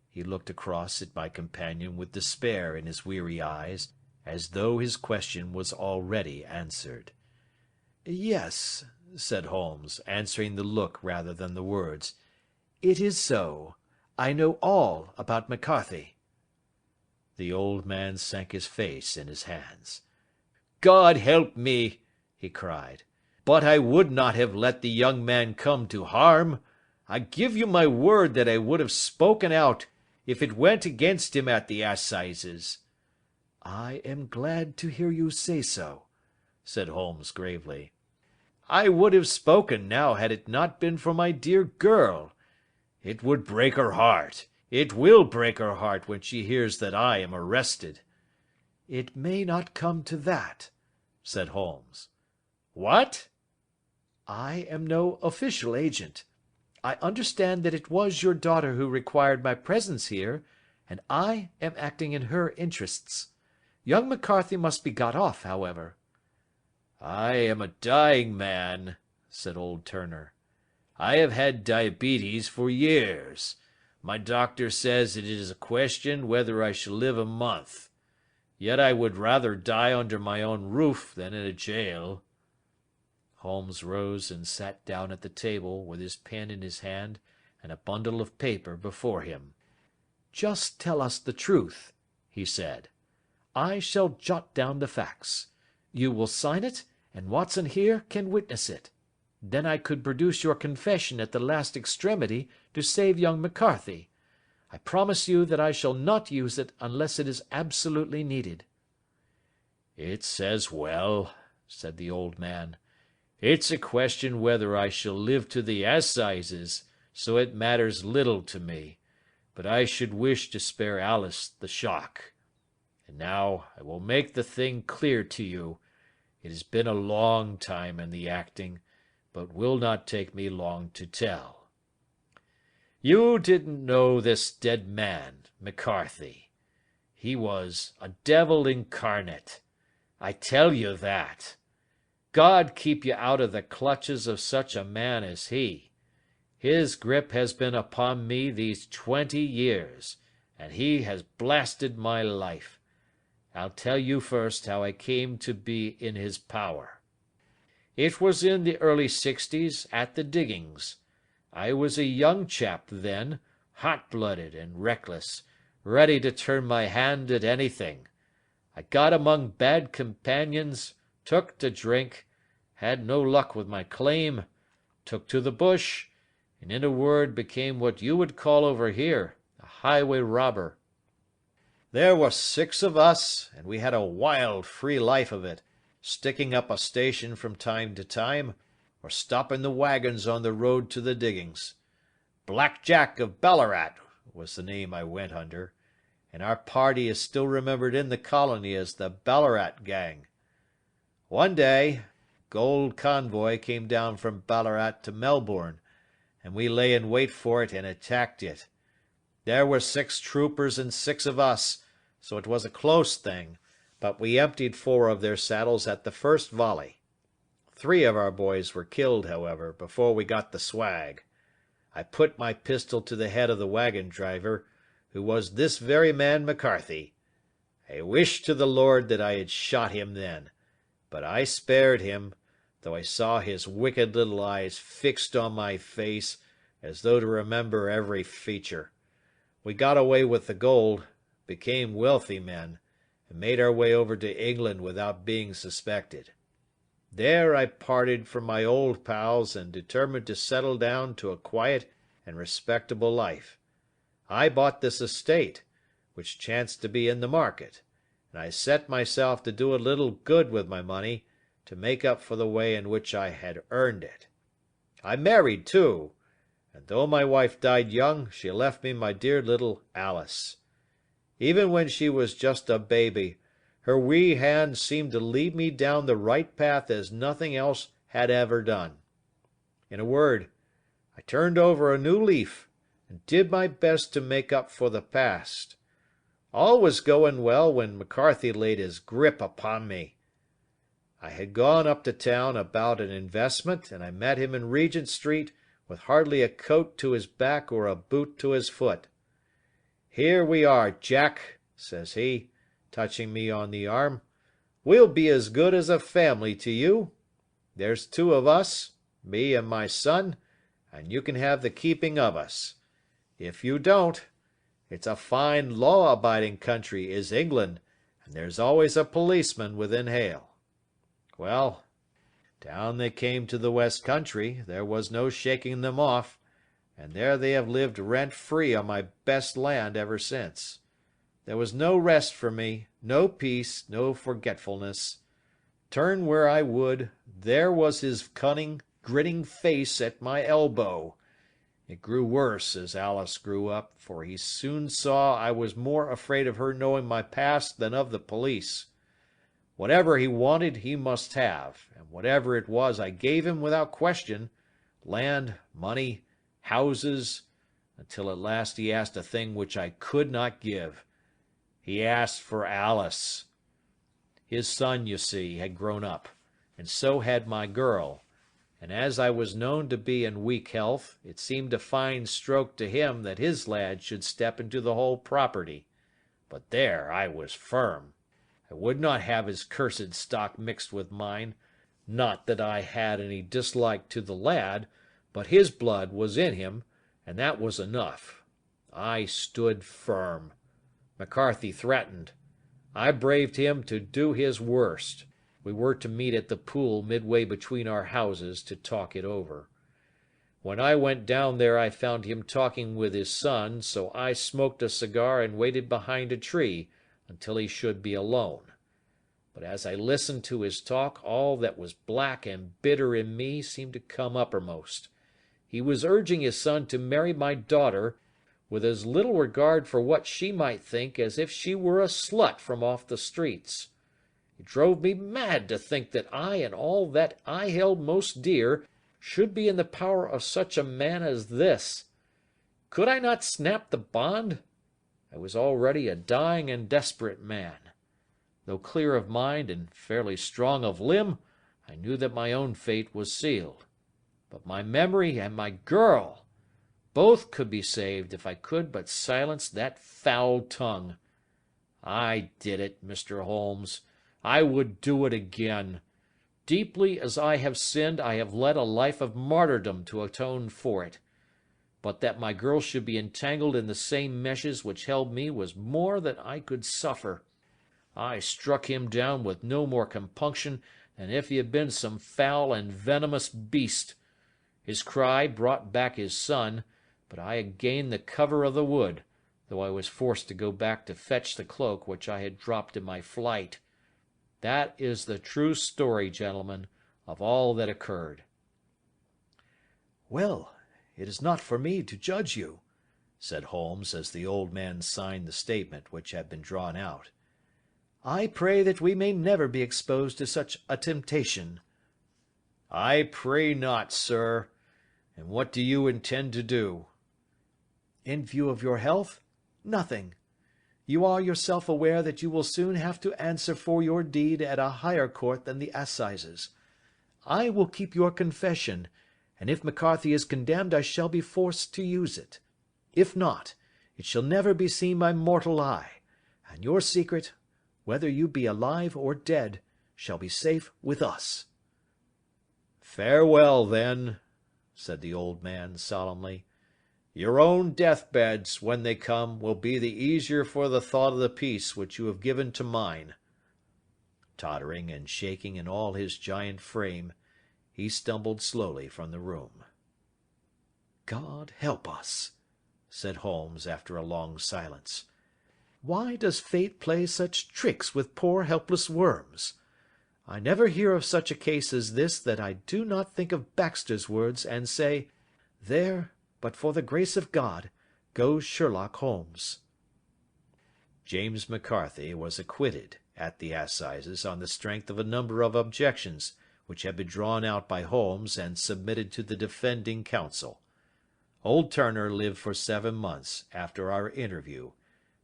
He looked across at my companion with despair in his weary eyes, as though his question was already answered. "Yes," said Holmes, answering the look rather than the words. "It is so. I know all about McCarthy." The old man sank his face in his hands. God help me, he cried, but I would not have let the young man come to harm. I give you my word that I would have spoken out if it went against him at the assizes. "I am glad to hear you say so," said Holmes gravely. "I would have spoken now had it not been for my dear girl. It would break her heart. It will break her heart when she hears that I am arrested." "It may not come to that," said Holmes. "What?" "I am no official agent. I understand that it was your daughter who required my presence here, and I am acting in her interests. Young McCarthy must be got off, however." "I am a dying man," said old Turner. "I have had diabetes for years. My doctor says it is a question whether I shall live a month. Yet I would rather die under my own roof than in a jail." Holmes rose and sat down at the table with his pen in his hand and a bundle of paper before him. "Just tell us the truth," he said. "I shall jot down the facts. You will sign it, and Watson here can witness it. Then I could produce your confession at the last extremity to save young McCarthy. I promise you that I shall not use it unless it is absolutely needed." "It's as well," said the old man. "It's a question whether I shall live to the assizes, so it matters little to me, but I should wish to spare Alice the shock. And now I will make the thing clear to you. It has been a long time in the acting, but will not take me long to tell. You didn't know this dead man, McCarthy. He was a devil incarnate. I tell you that. God keep you out of the clutches of such a man as he. His grip has been upon me these 20 years, and he has blasted my life. I'll tell you first how I came to be in his power. It was in the early 60s, at the diggings. I was a young chap then, hot-blooded and reckless, ready to turn my hand at anything. I got among bad companions, took to drink, had no luck with my claim, took to the bush, and in a word became what you would call over here a highway robber. There were 6 of us, and we had a wild, free life of it, sticking up a station from time to time, or stopping the wagons on the road to the diggings. Black Jack of Ballarat was the name I went under, and our party is still remembered in the colony as the Ballarat Gang. One day, gold convoy came down from Ballarat to Melbourne, and we lay in wait for it and attacked it. There were 6 troopers and 6 of us, so it was a close thing, but we emptied 4 of their saddles at the first volley. 3 of our boys were killed, however, before we got the swag. I put my pistol to the head of the wagon driver, who was this very man McCarthy. I wished to the Lord that I had shot him then, but I spared him, though I saw his wicked little eyes fixed on my face, as though to remember every feature. We got away with the gold, became wealthy men, and made our way over to England without being suspected. There I parted from my old pals and determined to settle down to a quiet and respectable life. I bought this estate, which chanced to be in the market, and I set myself to do a little good with my money, to make up for the way in which I had earned it. I married, too, and though my wife died young, she left me my dear little Alice. Even when she was just a baby, her wee hand seemed to lead me down the right path as nothing else had ever done. In a word, I turned over a new leaf, and did my best to make up for the past. All was going well when McCarthy laid his grip upon me. I had gone up to town about an investment, and I met him in Regent Street with hardly a coat to his back or a boot to his foot. "Here we are, Jack," says he, touching me on the arm. "We'll be as good as a family to you. There's 2 of us, me and my son, and you can have the keeping of us. If you don't, it's a fine law-abiding country is England, and there's always a policeman within hail." Well, down they came to the West Country. There was no shaking them off, and there they have lived rent-free on my best land ever since. There was no rest for me, no peace, no forgetfulness. Turn where I would, there was his cunning, grinning face at my elbow. It grew worse as Alice grew up, for he soon saw I was more afraid of her knowing my past than of the police. Whatever he wanted he must have, and whatever it was I gave him without question, land, money, houses, until at last he asked a thing which I could not give. He asked for Alice. His son, you see, had grown up, and so had my girl, and as I was known to be in weak health, it seemed a fine stroke to him that his lad should step into the whole property. But there I was firm. I would not have his cursed stock mixed with mine. Not that I had any dislike to the lad, but his blood was in him, and that was enough. I stood firm. McCarthy threatened. I braved him to do his worst. We were to meet at the pool midway between our houses to talk it over. When I went down there I found him talking with his son, so I smoked a cigar and waited behind a tree until he should be alone. But as I listened to his talk, all that was black and bitter in me seemed to come uppermost. He was urging his son to marry my daughter, with as little regard for what she might think as if she were a slut from off the streets. It drove me mad to think that I and all that I held most dear should be in the power of such a man as this. Could I not snap the bond? I was already a dying and desperate man. Though clear of mind and fairly strong of limb, I knew that my own fate was sealed. But my memory and my girl! Both could be saved if I could but silence that foul tongue. I did it, Mr. Holmes. I would do it again. Deeply as I have sinned, I have led a life of martyrdom to atone for it. But that my girl should be entangled in the same meshes which held me was more than I could suffer. I struck him down with no more compunction than if he had been some foul and venomous beast. His cry brought back his son, but I had gained the cover of the wood, though I was forced to go back to fetch the cloak which I had dropped in my flight. That is the true story, gentlemen, of all that occurred. Well, it is not for me to judge you, said Holmes, as the old man signed the statement which had been drawn out. I pray that we may never be exposed to such a temptation. I pray not, sir. And what do you intend to do? In view of your health, nothing. You are yourself aware that you will soon have to answer for your deed at a higher court than the assizes. I will keep your confession, and if McCarthy is condemned I shall be forced to use it. If not, it shall never be seen by mortal eye, and your secret, whether you be alive or dead, shall be safe with us. Farewell, then, said the old man solemnly. Your own deathbeds, when they come, will be the easier for the thought of the peace which you have given to mine. Tottering and shaking in all his giant frame, he stumbled slowly from the room. God help us, said Holmes after a long silence. Why does fate play such tricks with poor helpless worms? I never hear of such a case as this that I do not think of Baxter's words and say, there, but for the grace of God, goes Sherlock Holmes. James McCarthy was acquitted at the assizes on the strength of a number of objections which had been drawn out by Holmes and submitted to the defending counsel. Old Turner lived for 7 months after our interview,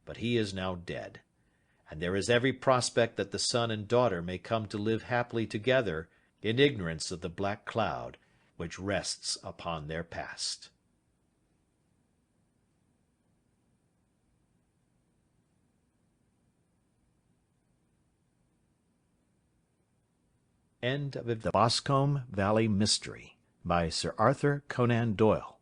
but he is now dead, and there is every prospect that the son and daughter may come to live happily together in ignorance of the black cloud which rests upon their past. End of the Boscombe Valley Mystery by Sir Arthur Conan Doyle.